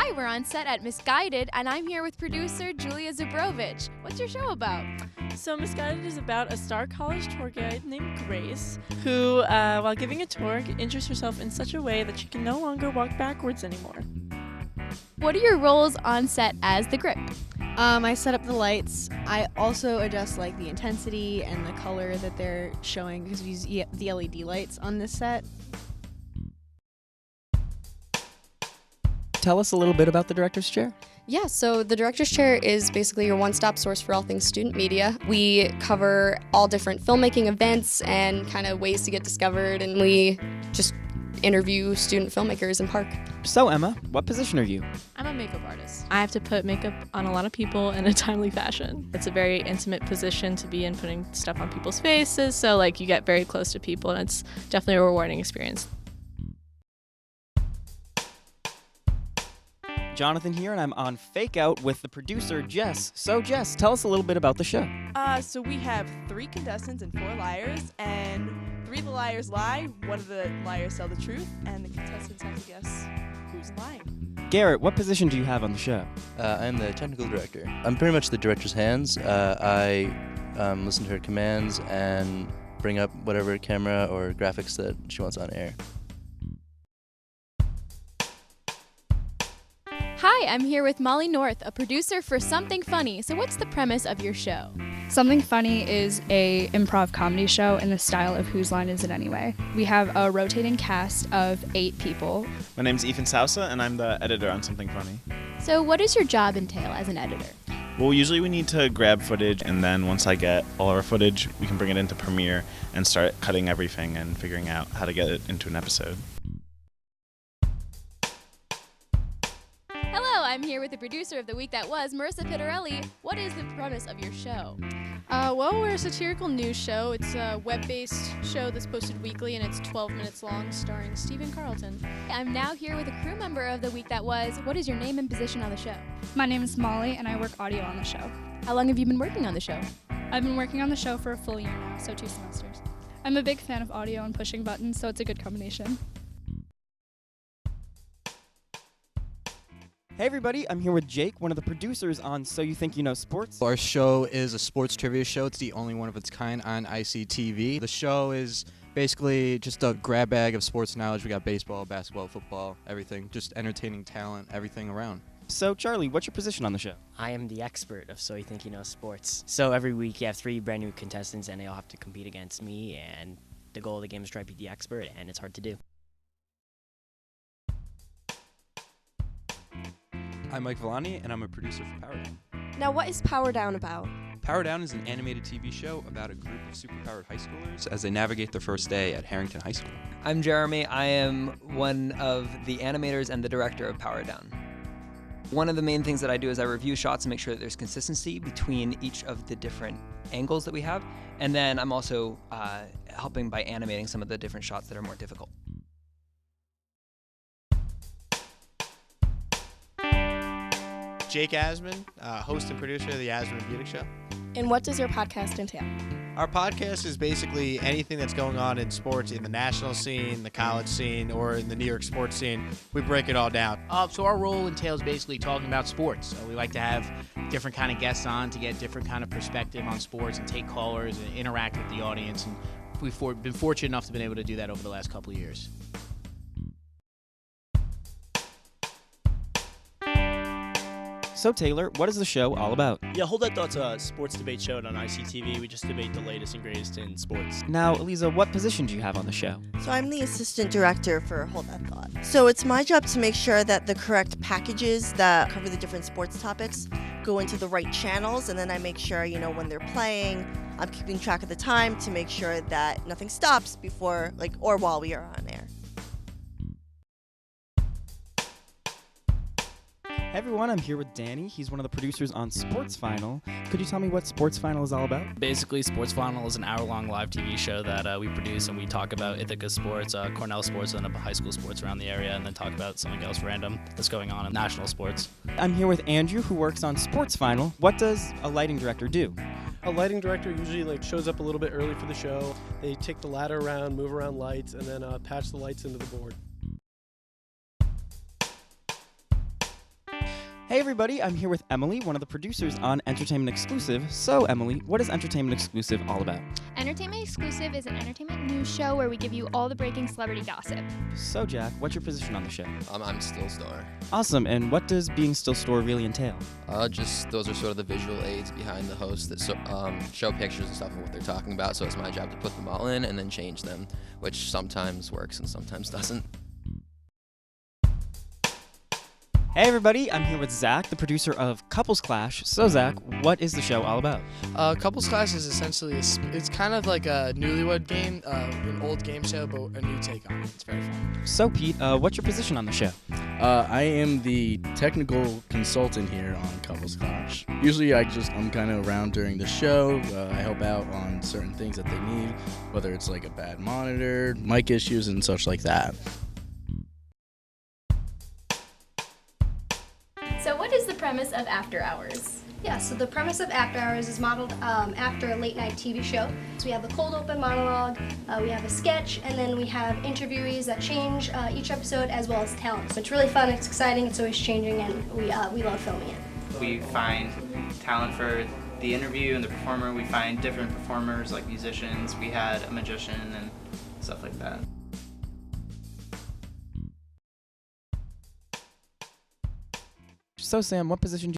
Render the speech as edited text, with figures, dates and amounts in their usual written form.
Hi, we're on set at Misguided, and I'm here with producer Julia Zubrovich. What's your show about? So Misguided is about a star college tour guide named Grace who, while giving a tour, injures herself in such a way that she can no longer walk backwards anymore. What are your roles on set as the grip? I set up the lights. I also adjust the intensity and the color that they're showing because we use the LED lights on this set. Tell us a little bit about the director's chair. Yeah, so the director's chair is basically your one-stop source for all things student media. We cover all different filmmaking events and kind of ways to get discovered, and we just interview student filmmakers in Park. So Emma, what position are you? I'm a makeup artist. I have to put makeup on a lot of people in a timely fashion. It's a very intimate position to be in, putting stuff on people's faces, so you get very close to people, and it's definitely a rewarding experience. Jonathan here, and I'm on Fake Out with the producer, Jess. So Jess, tell us a little bit about the show. So we have 3 contestants and 4 liars, and 3 of the liars lie, 1 of the liars tell the truth, and the contestants have to guess who's lying. Garrett, what position do you have on the show? I'm the technical director. I'm pretty much the director's hands. I listen to her commands and bring up whatever camera or graphics that she wants on air. Hi, I'm here with Molly North, a producer for Something Funny. So what's the premise of your show? Something Funny is a improv comedy show in the style of Whose Line Is It Anyway? We have a rotating cast of 8 people. My name's Ethan Sousa, and I'm the editor on Something Funny. So what does your job entail as an editor? Well, usually we need to grab footage, and then once I get all our footage, we can bring it into Premiere and start cutting everything and figuring out how to get it into an episode. Hello, I'm here with the producer of The Week That Was, Marissa Pittarelli. What is the premise of your show? Well, we're a satirical news show. It's a web-based show that's posted weekly, and it's 12 minutes long, starring Stephen Carlton. I'm now here with a crew member of The Week That Was. What is your name and position on the show? My name is Molly, and I work audio on the show. How long have you been working on the show? I've been working on the show for a full year now, so 2 semesters. I'm a big fan of audio and pushing buttons, so it's a good combination. Hey everybody, I'm here with Jake, one of the producers on So You Think You Know Sports. Our show is a sports trivia show. It's the only one of its kind on ICTV. The show is basically just a grab bag of sports knowledge. We got baseball, basketball, football, everything. Just entertaining talent, everything around. So Charlie, what's your position on the show? I am the expert of So You Think You Know Sports. So every week you have 3 brand new contestants, and they all have to compete against me, and the goal of the game is to try to beat the expert, and it's hard to do. I'm Mike Villani, and I'm a producer for Power Down. Now, what is Power Down about? Power Down is an animated TV show about a group of superpowered high schoolers as they navigate their first day at Harrington High School. I'm Jeremy. I am one of the animators and the director of Power Down. One of the main things that I do is I review shots and make sure that there's consistency between each of the different angles that we have. And then I'm also helping by animating some of the different shots that are more difficult. Jake Asman, host and producer of the Asman Beauty Show. And what does your podcast entail? Our podcast is basically anything that's going on in sports in the national scene, the college scene, or in the New York sports scene. We break it all down. So our role entails basically talking about sports. We like to have different kind of guests on to get different kind of perspective on sports and take callers and interact with the audience. And we've been fortunate enough to be able to do that over the last couple of years. So Taylor, what is the show all about? Yeah, Hold That Thought's a sports debate show on ICTV. We just debate the latest and greatest in sports. Now, Eliza, what position do you have on the show? So I'm the assistant director for Hold That Thought. So it's my job to make sure that the correct packages that cover the different sports topics go into the right channels, and then I make sure, when they're playing, I'm keeping track of the time to make sure that nothing stops before, or while we are on air. Hey everyone, I'm here with Danny. He's one of the producers on Sports Final. Could you tell me what Sports Final is all about? Basically, Sports Final is an hour-long live TV show that we produce, and we talk about Ithaca sports, Cornell sports, and high school sports around the area, and then talk about something else random that's going on in national sports. I'm here with Andrew, who works on Sports Final. What does a lighting director do? A lighting director usually shows up a little bit early for the show. They take the ladder around, move around lights, and then patch the lights into the board. Hey everybody, I'm here with Emily, one of the producers on Entertainment Exclusive. So Emily, what is Entertainment Exclusive all about? Entertainment Exclusive is an entertainment news show where we give you all the breaking celebrity gossip. So Jack, what's your position on the show? I'm Still Star. Awesome, and what does being Still Store really entail? Just those are sort of the visual aids behind the host that show pictures and stuff of what they're talking about, so it's my job to put them all in and then change them, which sometimes works and sometimes doesn't. Hey everybody, I'm here with Zach, the producer of Couples Clash. So Zach, what is the show all about? Couples Clash is essentially, it's kind of like a newlywed game, an old game show, but a new take on it. It's very fun. So Pete, what's your position on the show? I am the technical consultant here on Couples Clash. Usually I'm kind of around during the show. I help out on certain things that they need, whether it's like a bad monitor, mic issues, and such like that. So what is the premise of After Hours? Yeah, so the premise of After Hours is modeled after a late-night TV show. So we have a cold open monologue, we have a sketch, and then we have interviewees that change each episode, as well as talent. So it's really fun, it's exciting, it's always changing, and we love filming it. We find talent for the interview and the performer. We find different performers like musicians. We had a magician and stuff like that. So Sam, what position do you